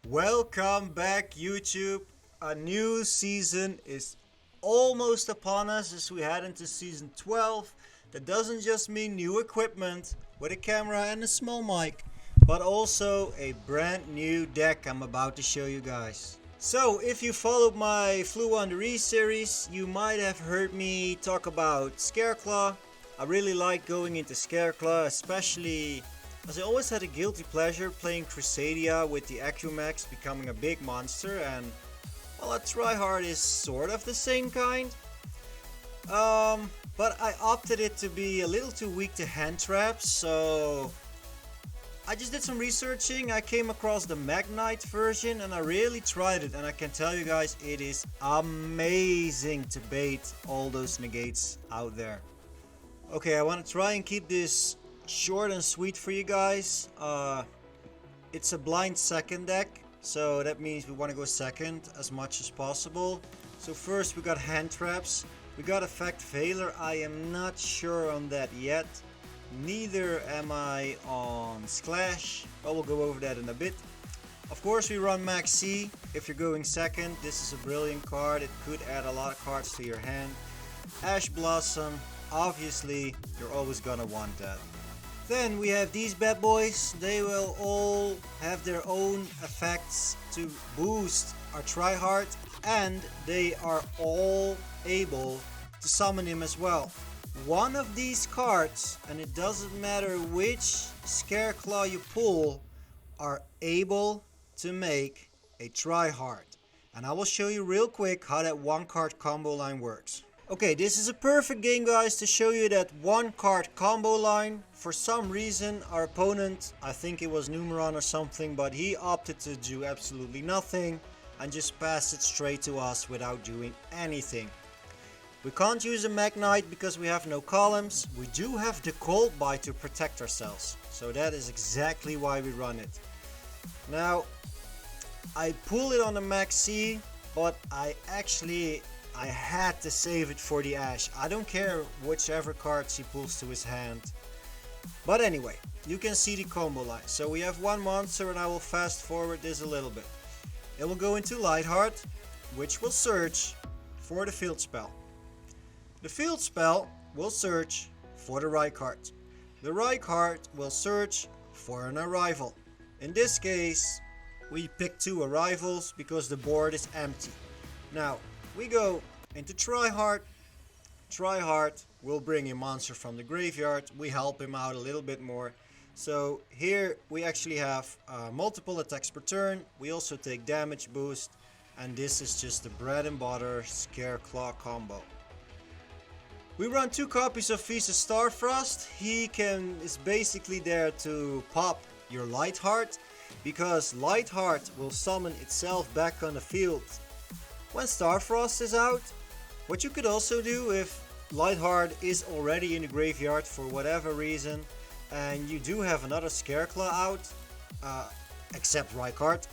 Welcome back, YouTube. A new season is almost upon us as we head into season 12. That doesn't just mean new equipment with a camera and a small mic, but also a brand new deck I'm about to show you guys. So, if you followed my Flew on the Re series, you might have heard me talk about Scareclaw. I really like going into Scareclaw, especially as I always had a guilty pleasure playing Crusadia with the Exame becoming a big monster, and well, a tryhard is sort of the same kind. But I opted it to be a little too weak to Handtraps, so I just did some researching. I came across the Mekk Knights version and I really tried it, and I can tell you guys it is amazing to bait all those negates out there. Okay, I want to try and keep this short and sweet for you guys. It's a blind second deck, so that means we want to go second as much as possible. So first we got Handtraps, we got Effect Veiler. I am not sure on that yet. Neither am I on Splash, but we'll go over that in a bit. Of course we run Max C. If you're going second, this is a brilliant card. It could add a lot of cards to your hand. Ash Blossom, obviously you're always gonna want that. Then we have these bad boys. They will all have their own effects to boost our tryhard, and they are all able to summon him as well. One of these cards, and it doesn't matter which Scareclaw you pull, are able to make a tryhard. And I will show you real quick how that one card combo line works. Okay, this is a perfect game, guys, to show you that one card combo line. For some reason, our opponent, I think it was Numeron or something, but he opted to do absolutely nothing and just pass it straight to us without doing anything. We can't use a Mekk Knight because we have no columns. We do have the Cold Bite to protect ourselves, so that is exactly why we run it. Now, I pull it on the Max C, but I had to save it for the Ash. I don't care whichever cards he pulls to his hand. But anyway, you can see the combo line. So we have one monster, and I will fast forward this a little bit. It will go into Lightheart, which will search for the field spell. The field spell will search for the right card. The right card will search for an arrival. In this case, we pick two arrivals because the board is empty. Now, we go into Tryhard. Tryhard will bring a monster from the graveyard. We help him out a little bit more. So here we actually have multiple attacks per turn. We also take damage boost. And this is just the bread and butter Scareclaw combo. We run 2 copies of Feast of Starfrost. He is basically there to pop your Lightheart, because Lightheart will summon itself back on the field when Starfrost is out. What you could also do if Lightheart is already in the graveyard for whatever reason and you do have another Scareclaw out, except Rykard,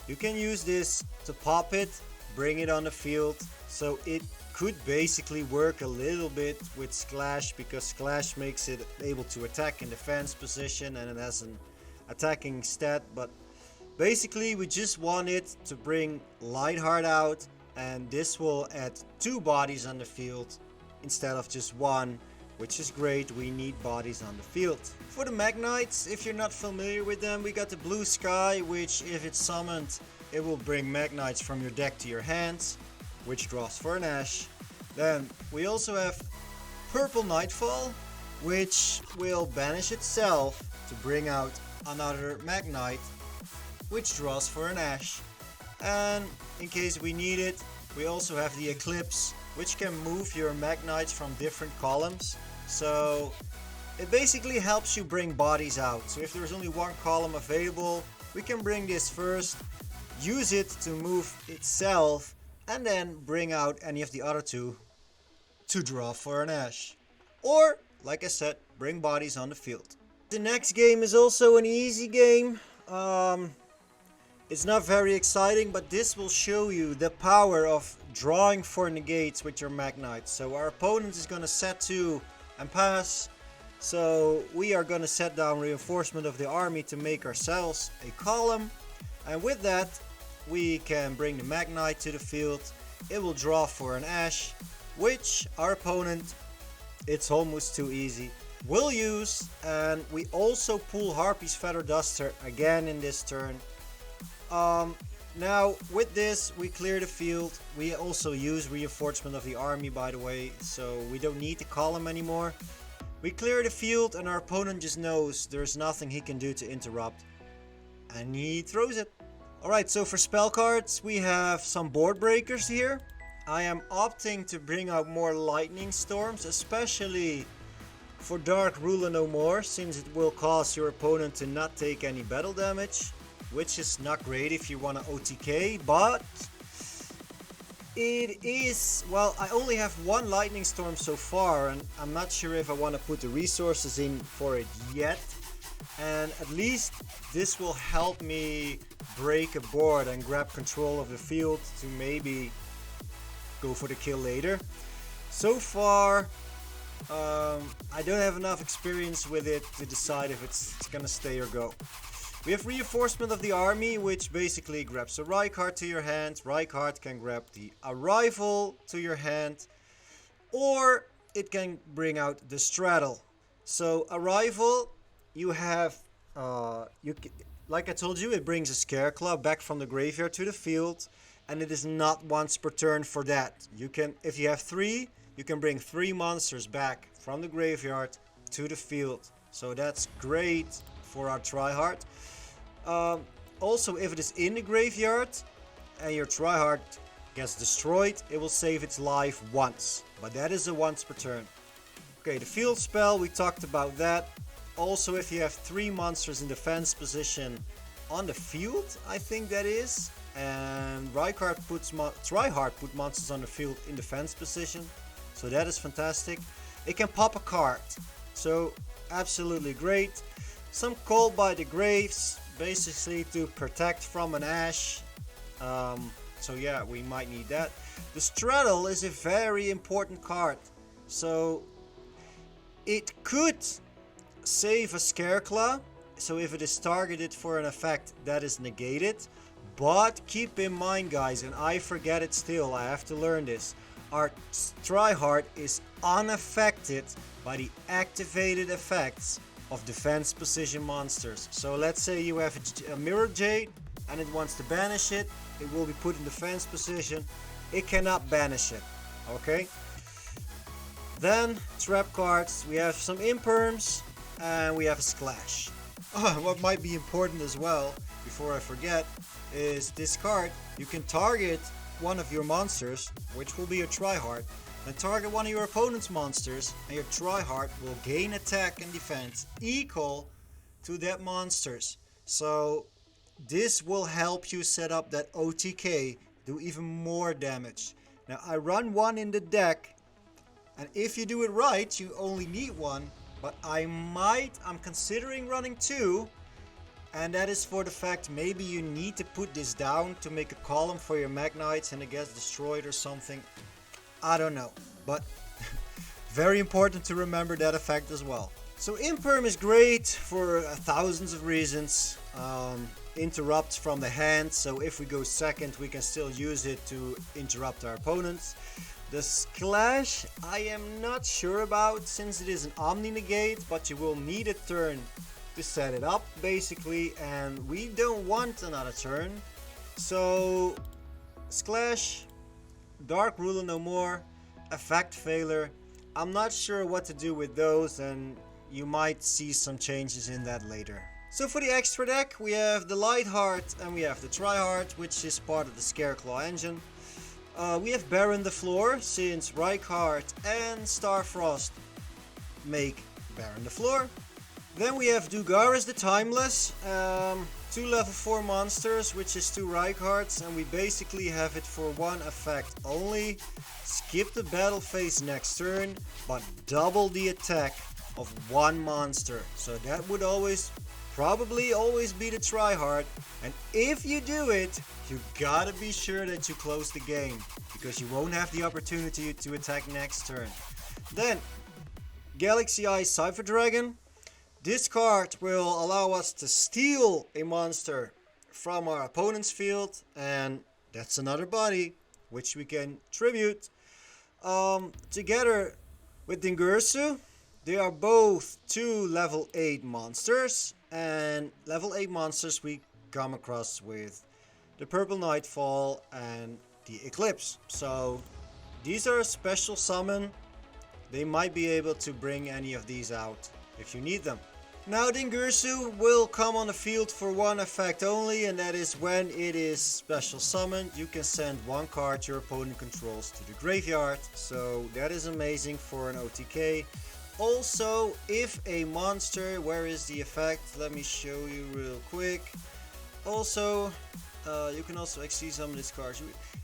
you can use this to pop it, bring it on the field, so it could basically work a little bit with Splash, because Splash makes it able to attack in defense position and it has an attacking stat, but basically we just want it to bring Lightheart out, and this will add 2 bodies on the field instead of just 1, which is great. We need bodies on the field. For the Mekk Knights, if you're not familiar with them, we got the Blue Sky, which if it's summoned, it will bring Mekk Knights from your deck to your hands, which draws for an Ash. Then we also have Purple Nightfall, which will banish itself to bring out another Mekk Knight, which draws for an Ash. And in case we need it, we also have the Eclipse, which can move your Mekk Knights from different columns. So it basically helps you bring bodies out. So if there's only one column available, we can bring this first, use it to move itself, and then bring out any of the other 2 to draw for an Ash. Or, like I said, bring bodies on the field. The next game is also an easy game. It's not very exciting, but this will show you the power of drawing for negates with your Mekk Knights. So our opponent is going to set 2 and pass. So we are going to set down reinforcement of the army to make ourselves a column. And with that, we can bring the Mekk Knight to the field. It will draw for an Ash, which our opponent, it's almost too easy, will use. And we also pull Harpy's Feather Duster again in this turn. Now with this we clear the field. We also use Reinforcement of the Army, by the way, so we don't need the column anymore. We clear the field and our opponent just knows there's nothing he can do to interrupt, and he throws it. Alright, so for spell cards we have some board breakers here. I am opting to bring out more Lightning Storms, especially for Dark Ruler No More, since it will cause your opponent to not take any battle damage, which is not great if you want to OTK, but it is, well, I only have one Lightning Storm so far, and I'm not sure if I want to put the resources in for it yet. And at least this will help me break a board and grab control of the field to maybe go for the kill later. So far, I don't have enough experience with it to decide if it's gonna stay or go. We have Reinforcement of the Army, which basically grabs a Rykard to your hand. Rykard can grab the Arrival to your hand, or it can bring out the Straddle. So Arrival, you have, like I told you, it brings a Scareclaw back from the graveyard to the field, and it is not once per turn for that. You can, if you have 3, you can bring 3 monsters back from the graveyard to the field. So that's great for our tryhard. Also, if it is in the graveyard and your tryhard gets destroyed, it will save its life once, but that is a once per turn. Okay, the field spell, we talked about that. Also, if you have 3 monsters in defense position on the field, I think that is, and tryhard put monsters on the field in defense position, so that is fantastic. It can pop a card, so absolutely great. Some Call by the Graves, basically to protect from an Ash. So yeah, we might need that. The Straddle is a very important card, so it could save a Scareclaw. So if it is targeted for an effect, that is negated. But keep in mind, guys, and I forget it still, I have to learn this, our tryhard is unaffected by the activated effects of defense position monsters. So let's say you have a Mirror Jade and it wants to banish it, it will be put in defense position, it cannot banish it, okay? Then trap cards, we have some Imperms and we have a Splash. What might be important as well, before I forget, is this card. You can target one of your monsters, which will be a tryhard, then target one of your opponent's monsters, and your tryhard will gain attack and defense equal to that monster's. So this will help you set up that OTK, do even more damage. Now I run one in the deck, and if you do it right, you only need one, but I'm considering running 2. And that is for the fact maybe you need to put this down to make a column for your Mekk Knights and it gets destroyed or something. I don't know, but very important to remember that effect as well. So Imperm is great for thousands of reasons. Interrupt from the hand, so if we go second we can still use it to interrupt our opponents. The Splash I am not sure about, since it is an Omni Negate, but you will need a turn to set it up basically, and we don't want another turn. So Splash, Dark Ruler No More, Effect Failure, I'm not sure what to do with those, and you might see some changes in that later. So for the extra deck, we have the Lightheart and we have the Tryhard, which is part of the Scareclaw engine. We have Baron the Floor, since Rykard and Starfrost make Baron the Floor. Then we have Dugaris the Timeless, 2 level 4 monsters, which is 2 Rykards, and we basically have it for one effect only. Skip the battle phase next turn, but double the attack of one monster. So that would probably always be the tryhard, and if you do it, you gotta be sure that you close the game, because you won't have the opportunity to attack next turn. Then, Galaxy Eye Cypher Dragon. This card will allow us to steal a monster from our opponent's field, and that's another body which we can tribute. Together with Dingirsu, they are both two level 8 monsters, and level 8 monsters we come across with the Purple Nightfall and the Eclipse. So these are a special summon. They might be able to bring any of these out if you need them. Now Dingirsu will come on the field for one effect only, and that is when it is special summoned, you can send one card your opponent controls to the graveyard. So that is amazing for an OTK. Also, if a monster, where is the effect? Let me show you real quick. Also, you can also actually summon this card.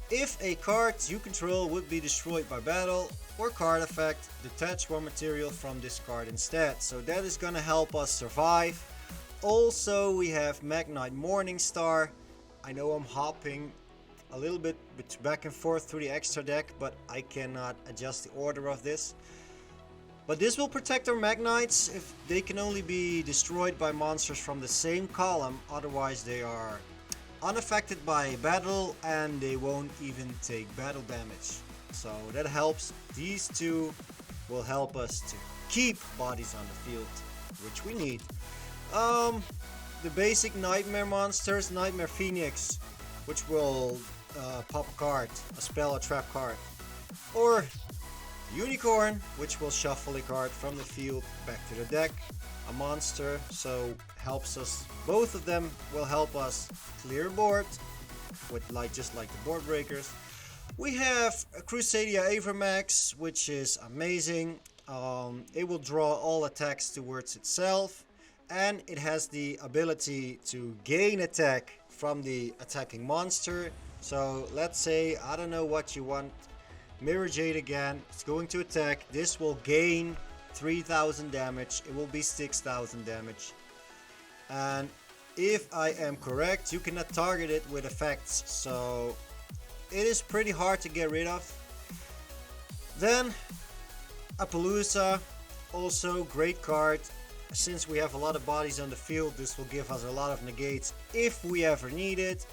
If a card you control would be destroyed by battle or card effect, detach one material from this card instead. So that is gonna help us survive. Also, we have Mekk Knight Morningstar. I know I'm hopping a little bit back and forth through the extra deck, but I cannot adjust the order of this. But this will protect our Mekk Knights if they can only be destroyed by monsters from the same column. Otherwise, they are unaffected by battle and they won't even take battle damage. So that helps. These two will help us to keep bodies on the field, which we need. The basic nightmare monsters, Nightmare Phoenix, which will pop a card, a spell, a trap card, or Unicorn, which will shuffle a card from the field back to the deck, a monster, so helps us. Both of them will help us clear board with just like the board breakers. We have Crusadia Avermax, which is amazing. It will draw all attacks towards itself, and it has the ability to gain attack from the attacking monster. So let's say, I don't know what you want, Mirror Jade again, it's going to attack. This will gain 3000 damage, it will be 6000 damage. And if I am correct, you cannot target it with effects, so it is pretty hard to get rid of. Then Appaloosa, also great card. Since we have a lot of bodies on the field, this will give us a lot of negates if we ever need it,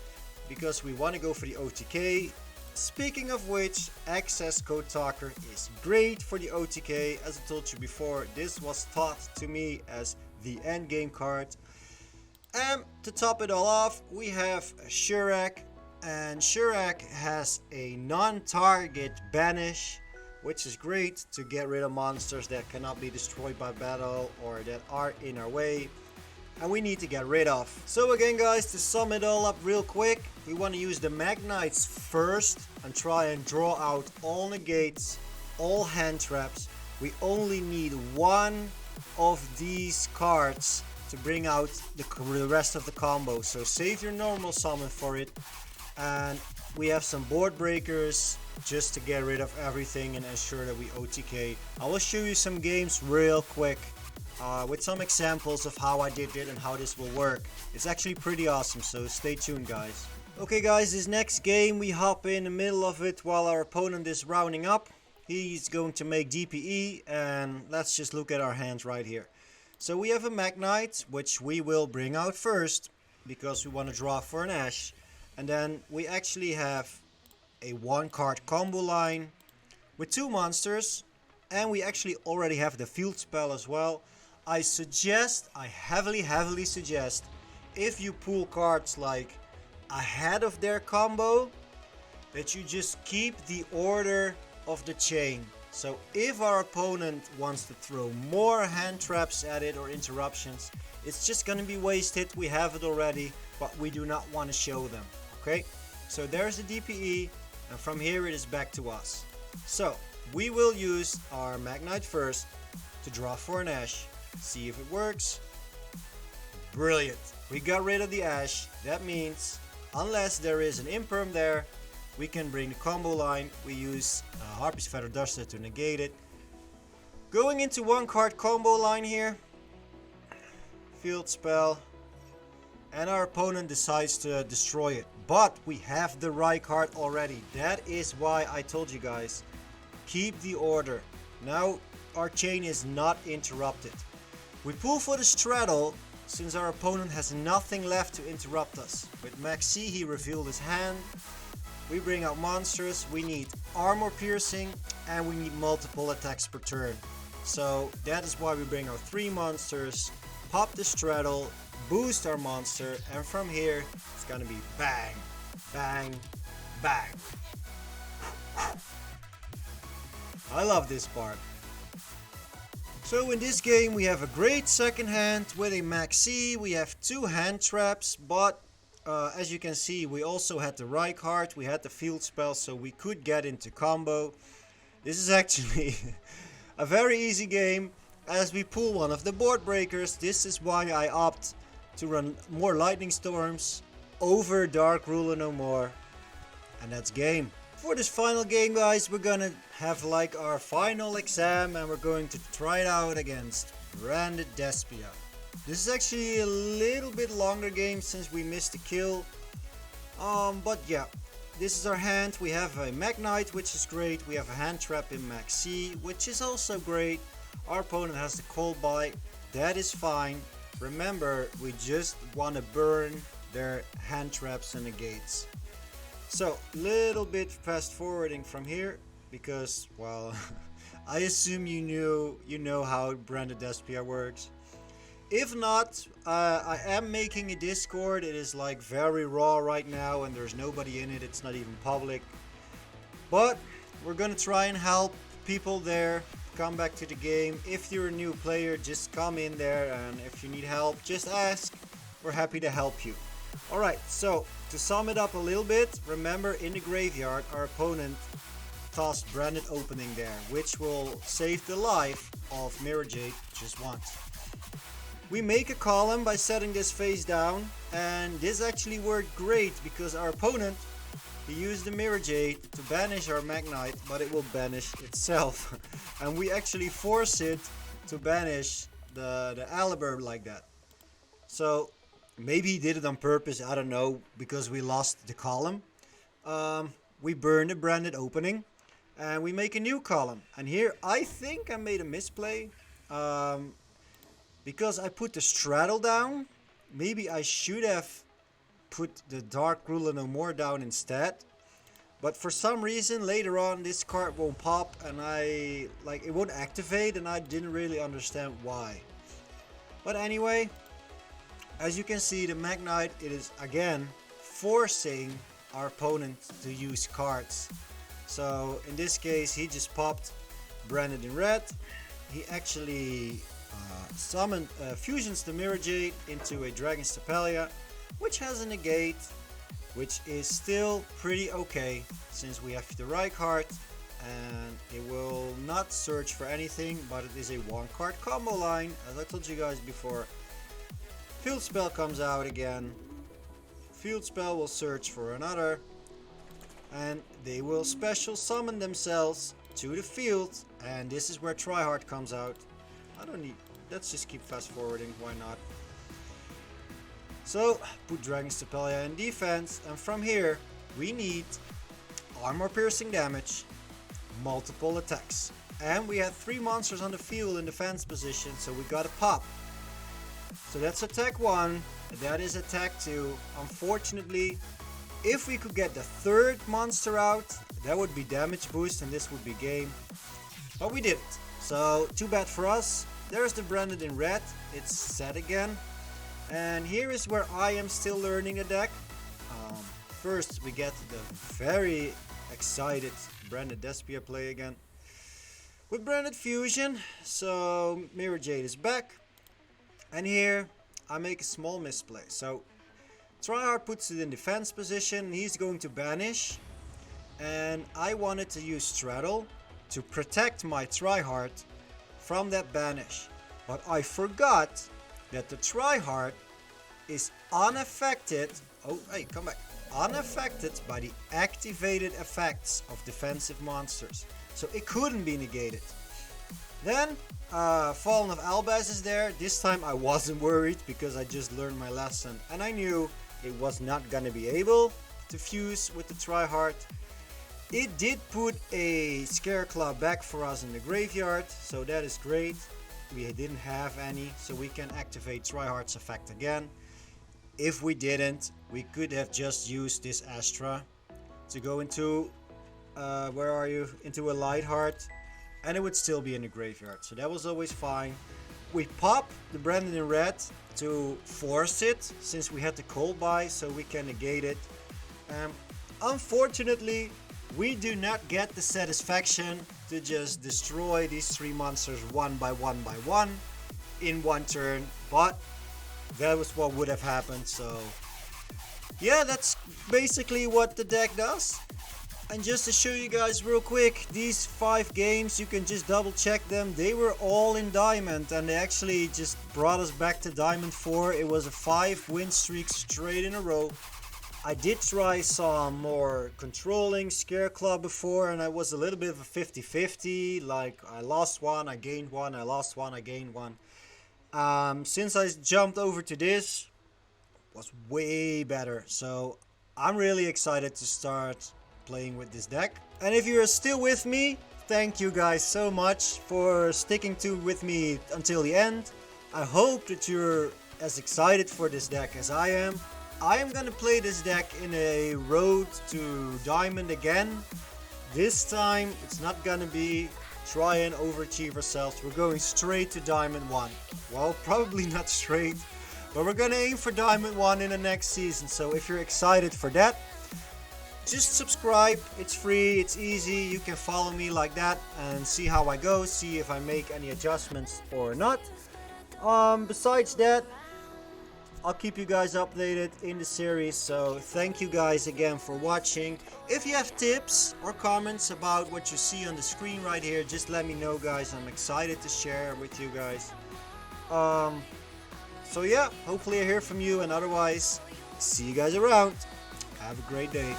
because we want to go for the OTK. Speaking of which, Access Code Talker is great for the OTK. As I told you before, this was taught to me as the endgame card. And to top it all off, we have Shurak, and Shurak has a non-target banish, which is great to get rid of monsters that cannot be destroyed by battle or that are in our way and we need to get rid of. So again guys, to sum it all up real quick, we want to use the Mekk Knights first and try and draw out all negates, all hand traps. We only need one of these cards to bring out the rest of the combo, so save your normal summon for it. And we have some board breakers just to get rid of everything and ensure that we OTK. I will show you some games real quick with some examples of how I did it and how this will work. It's actually pretty awesome, so stay tuned guys. Okay guys, this next game we hop in the middle of it while our opponent is rounding up. He's going to make DPE, and let's just look at our hands right here. So we have a Mekk Knight, which we will bring out first because we want to draw for an Ash. And then we actually have a 1-card combo line with 2 monsters, and we actually already have the field spell as well. I heavily suggest, if you pull cards like ahead of their combo, that you just keep the order of the chain. So if our opponent wants to throw more hand traps at it or interruptions, it's just gonna be wasted. We have it already, but we do not want to show them. Okay, so there's the DPE, and from here it is back to us. So we will use our Mekk Knight first to draw for an Ash, see if it works. Brilliant, we got rid of the Ash. That means unless there is an imperm there, we can bring the combo line. We use Harpy's Feather Duster to negate it. Going into 1-card combo line here, field spell, and our opponent decides to destroy it. But we have the right card already. That is why I told you guys, keep the order. Now our chain is not interrupted. We pull for the straddle, since our opponent has nothing left to interrupt us. With Mekk C, he revealed his hand. We bring out monsters, we need armor piercing, and we need multiple attacks per turn. So that is why we bring out 3 monsters, pop the straddle, boost our monster, and from here it's gonna be bang, bang, bang. I love this part. So in this game we have a great second hand with a Mekk C, we have 2 hand traps, but as you can see, we also had the Reinhardt, we had the field spell, so we could get into combo. This is actually a very easy game, as we pull one of the board breakers. This is why I opt to run more lightning storms over Dark Ruler No More, and that's game. For this final game, guys, we're gonna have like our final exam, and we're going to try it out against Branded Despia. This is actually a little bit longer game since we missed a kill. But yeah, this is our hand. We have a Mekk Knight, which is great. We have a hand trap in Mekk C, which is also great. Our opponent has the cold bite. That is fine. Remember, we just want to burn their hand traps and negates. So, little bit fast forwarding from here, because, well, I assume you know how Branded Despia works. If not, I am making a Discord. It is like very raw right now and there's nobody in it. It's not even public. But we're gonna try and help people there come back to the game. If you're a new player, just come in there, and if you need help, just ask. We're happy to help you. Alright, so to sum it up a little bit, remember in the graveyard our opponent tossed Branded Opening there, which will save the life of Mirror Jade just once. We make a column by setting this face down, and this actually worked great because our opponent, he used the Mirror Jade to banish our Mekk Knight, but it will banish itself. And we actually force it to banish the Aliber like that. So maybe he did it on purpose, I don't know, because we lost the column. We burn the Branded Opening and we make a new column. And here I think I made a misplay. Because I put the straddle down, maybe I should have put the Dark Ruler No More down instead. But for some reason later on this card won't pop and it won't activate, and I didn't really understand why. But anyway, as you can see, the Mekk Knight, it is again forcing our opponent to use cards. So in this case he just popped Branded in red. He actually fusions the Mirror Jade into a Dragon Stapelia, which has a negate, which is still pretty okay since we have the Reinhardt, and it will not search for anything, but it is a 1-card combo line, as I told you guys before. Field Spell comes out again. Field Spell will search for another, and they will special summon themselves to the field, and this is where Tryhard comes out. Let's just keep fast forwarding, why not? So, put Dragon Stapelia in defense, and from here we need armor piercing damage, multiple attacks. And we had 3 monsters on the field in defense position, so we gotta pop. So that's attack 1, that is attack 2. Unfortunately, if we could get the 3rd monster out, that would be damage boost and this would be game. But we didn't, so too bad for us. There's the Branded in red, it's set again. And here is where I am still learning the deck. First we get the very excited Branded Despia play again. With Branded Fusion, so Mirror Jade is back. And here I make a small misplay. So Tryhard puts it in defense position, he's going to banish. And I wanted to use Straddle to protect my Tryhard from that banish, but I forgot that the Tryhard is unaffected. Oh, hey, come back. Unaffected by the activated effects of defensive monsters, so it couldn't be negated. Then Fallen of Albaz is there. This time I wasn't worried because I just learned my lesson and I knew it was not gonna be able to fuse with the Tryhard. It did put a Scareclaw back for us in the graveyard, so that is great. we didn't have any, so we can activate Tryhard's effect again. If we didn't, we could have just used this Astra to go into, where are you? Into a Lightheart, and it would still be in the graveyard, so that was always fine. We pop the Brandon in red to force it, since we had the cold buy, so we can negate it. Unfortunately, we do not get the satisfaction to just destroy these 3 monsters one by one in one turn, but that was what would have happened. So yeah, that's basically what the deck does. And just to show you guys real quick, these 5 games, you can just double check them. They were all in Diamond, and they actually just brought us back to Diamond 4. It was a 5 win streak straight in a row. I did try some more controlling Scareclaw before, and I was a little bit of a 50-50. Like, I lost one, I gained one, I lost one, I gained one. Since I jumped over to this, it was way better. So I'm really excited to start playing with this deck. And if you're still with me, thank you guys so much for sticking with me until the end. I hope that you're as excited for this deck as I am. I am gonna play this deck in a road to Diamond again. This time it's not gonna be try and overachieve ourselves. We're going straight to Diamond 1. Well, probably not straight, but we're gonna aim for Diamond 1 in the next season. So if you're excited for that, just subscribe. It's free, it's easy. You can follow me like that and see how I go, see if I make any adjustments or not. Besides that, I'll keep you guys updated in the series, so thank you guys again for watching. If you have tips or comments about what you see on the screen right here, just let me know, guys. I'm excited to share with you guys. So yeah, hopefully I hear from you, and otherwise, see you guys around. Have a great day.